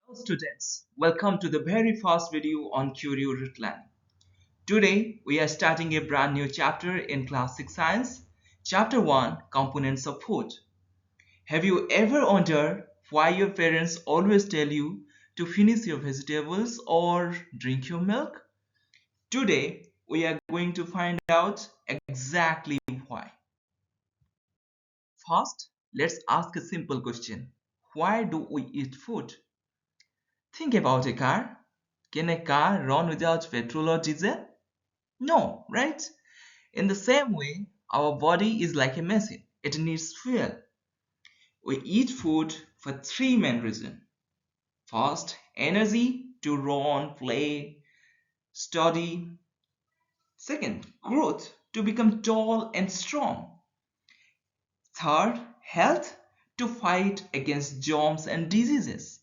Hello students, welcome to the very first video on Curio root learning. Today we are starting a brand new chapter in classic science, chapter 1 components of food. Have you ever wondered why your parents always tell you to finish your vegetables or drink your milk? Today we are going to find out exactly why. First, let's ask a simple question. Why do we eat food? Think about a car. Can a car run without petrol or diesel? No, right? In the same way, our body is like a machine. It needs fuel. We eat food for three main reasons. First, energy to run, play, study. Second, growth to become tall and strong. Third, health to fight against germs and diseases.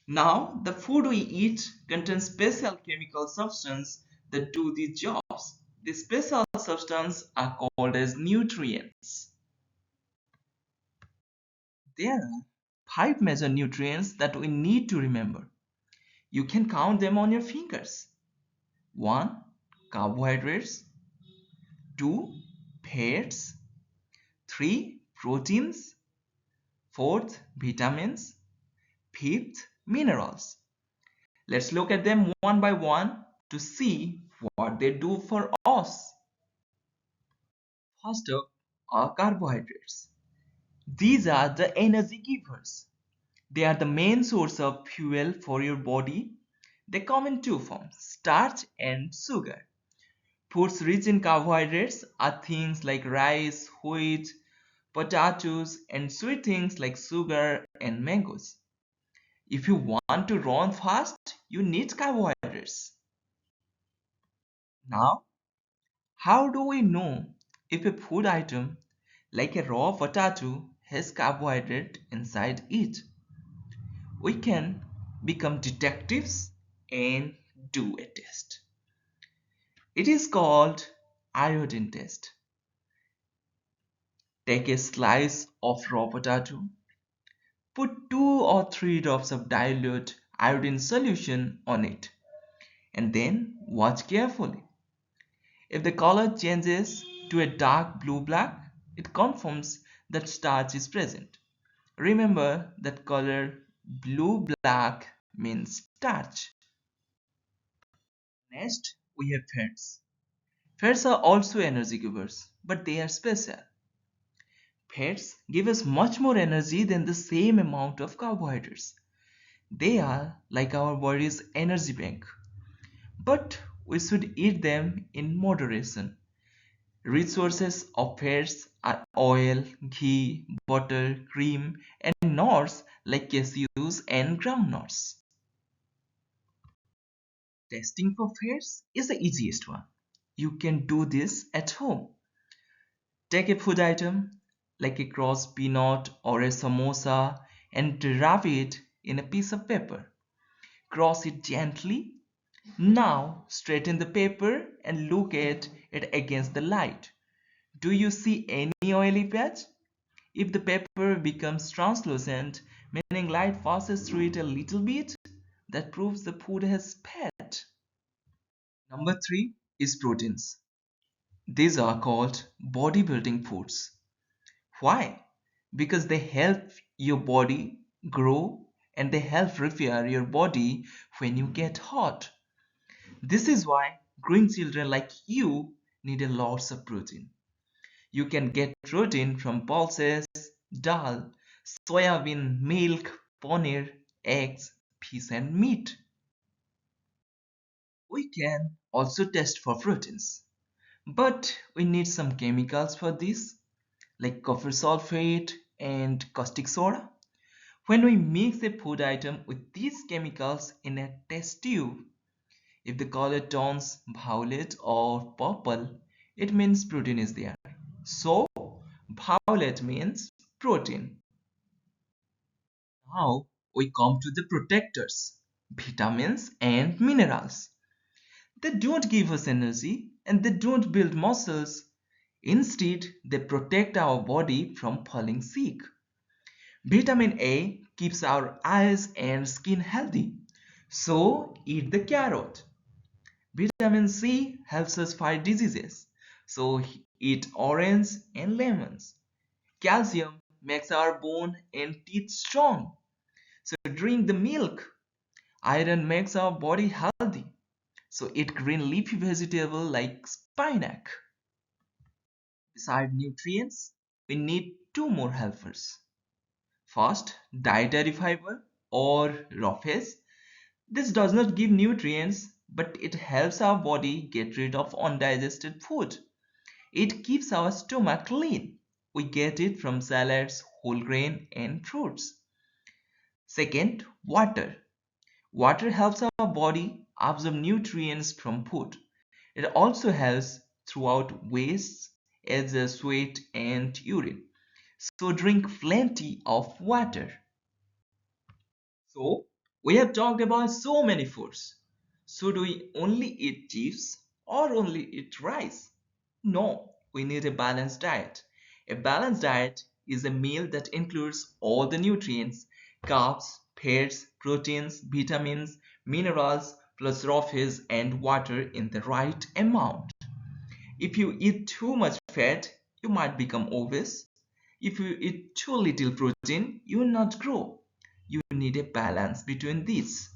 Now, the food we eat contains special chemical substances that do these jobs. These special substances are called as nutrients. There are five major nutrients that we need to remember. You can count them on your fingers. 1. Carbohydrates. 2. Fats. 3. Proteins. 4th. Vitamins. 5th. Minerals. Let's look at them one by one to see what they do for us. First up are carbohydrates. These are the energy givers. They are the main source of fuel for your body. They come in two forms, starch and sugar. Foods rich in carbohydrates are things like rice, wheat, potatoes, and sweet things like sugar and mangoes. If you want to run fast, you need carbohydrates. Now, how do we know if a food item like a raw potato has carbohydrate inside it? We can become detectives and do a test. It is called iodine test. Take a slice of raw potato, put 2 or 3 drops of dilute iodine solution on it, and then watch carefully. If the color changes to a dark blue-black, it confirms that starch is present. Remember that color blue-black means starch. Next, we have fats. Fats are also energy givers, but they are special. Fats give us much more energy than the same amount of carbohydrates. They are like our body's energy bank. But we should eat them in moderation. Rich sources of fats are oil, ghee, butter, cream, and nuts like cashews and groundnuts. Testing for fats is the easiest one. You can do this at home. Take a food item like a crossed peanut or a samosa and wrap it in a piece of paper. Cross it gently. Now straighten the paper and look at it against the light. Do you see any oily patch? If the paper becomes translucent, meaning light passes through it a little bit, that proves the food has fat. Number 3 is proteins. These are called bodybuilding foods. Why? Because they help your body grow and they help repair your body when you get hot. This is why growing children like you need a lots of protein. You can get protein from pulses, dal, soya bean, milk, paneer, eggs, fish and meat. We can also test for proteins, but we need some chemicals for this like copper sulfate and caustic soda. When we mix a food item with these chemicals in a test tube, if the color turns violet or purple, it means protein is there. So, violet means protein. Now we come to the protectors, vitamins and minerals. They don't give us energy and they don't build muscles. Instead, they protect our body from falling sick. Vitamin A keeps our eyes and skin healthy. So eat the carrot. Vitamin C helps us fight diseases. So eat orange and lemons. Calcium makes our bone and teeth strong. So drink the milk. Iron makes our body healthy. So eat green leafy vegetable like spinach. Beside nutrients, we need two more helpers. First, dietary fiber or raw fish. This does not give nutrients, but it helps our body get rid of undigested food. It keeps our stomach clean. We get it from salads, whole grain, and fruits. Second, water. Water helps our body absorb nutrients from food. It also helps throughout wastes as sweat and urine. So drink plenty of water. So we have talked about so many foods. So do we only eat chips or only eat rice? No, we need a balanced diet. A balanced diet is a meal that includes all the nutrients, carbs, fats, proteins, vitamins, minerals, plus raw fish and water in the right amount. If you eat too much fat, you might become obese. If you eat too little protein, you will not grow. You need a balance between these.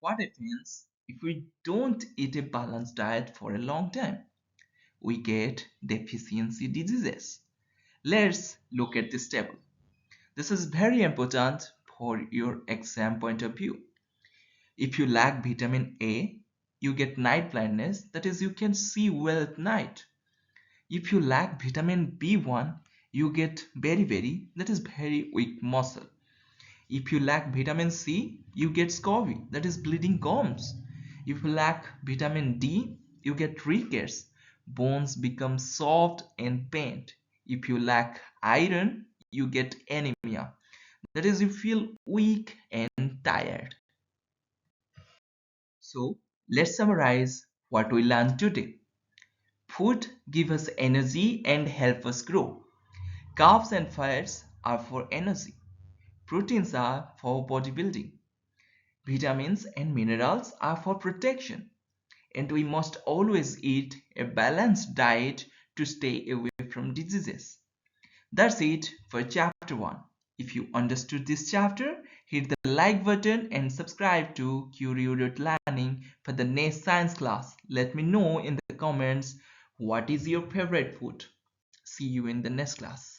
What happens if we don't eat a balanced diet for a long time? We get deficiency diseases. Let's look at this table. This is very important for your exam point of view. If you lack vitamin A, you get night blindness, that is, you can see well at night. If you lack vitamin B1, you get very, that is, very weak muscle. If you lack vitamin C, you get scurvy, that is, bleeding gums. If you lack vitamin D, you get rickets. Bones become soft and bent. If you lack iron, you get anemia. That is, you feel weak and tired. So, let's summarize what we learned today. Food gives us energy and help us grow. Carbs and fats are for energy. Proteins are for bodybuilding. Vitamins and minerals are for protection. And we must always eat a balanced diet to stay away from diseases. That's it for chapter 1. If you understood this chapter, hit the like button and subscribe to Curio.Learning for the next science class. Let me know in the comments what is your favorite food. See you in the next class.